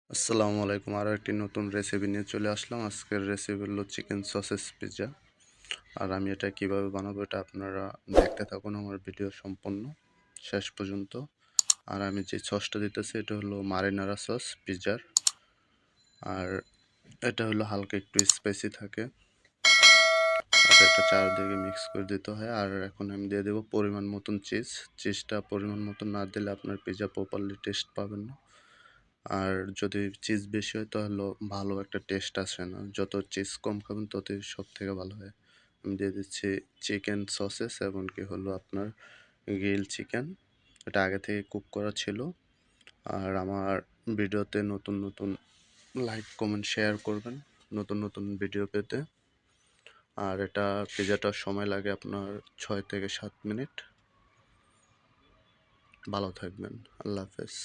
আসসালামু আলাইকুম। আরও একটি নতুন রেসিপি নিয়ে চলে আসলাম। আজকের রেসিপি হলো চিকেন সসেস পিৎজা। আর আমি এটা কিভাবে বানাবো এটা আপনারা দেখতে থাকুন আমার ভিডিও সম্পূর্ণ শেষ পর্যন্ত। আর আমি যে সসটা দিতেছি এটা হলো মারিনারা সস পিৎজার। আর এটা হলো হালকা একটু স্পাইসি থাকে। আর এটা চারদিকে মিক্স করে দিতে হয়। আর এখন আমি দিয়ে দেবো পরিমাণ মতন চিজটা পরিমাণ মতন না দিলে আপনার পিৎজা প্রপারলি টেস্ট পাবেন না। আর যদি চিজ বেশি হয় তাহলে ভালো একটা টেস্ট আসে না। যত চিজ কম খাবেন ততই সবথেকে ভালো হয়। আমি দিয়ে দিচ্ছি চিকেন সসেস এবং কি হলো আপনার গ্রিল চিকেন। এটা আগে থেকে কুক করা ছিল। আর আমার ভিডিওতে নতুন নতুন লাইক কমেন্ট শেয়ার করবেন নতুন নতুন ভিডিও পেতে। আর এটা পিৎজাটার সময় লাগে আপনার 6 থেকে 7 মিনিট। ভালো থাকবেন। আল্লাহ হাফেজ।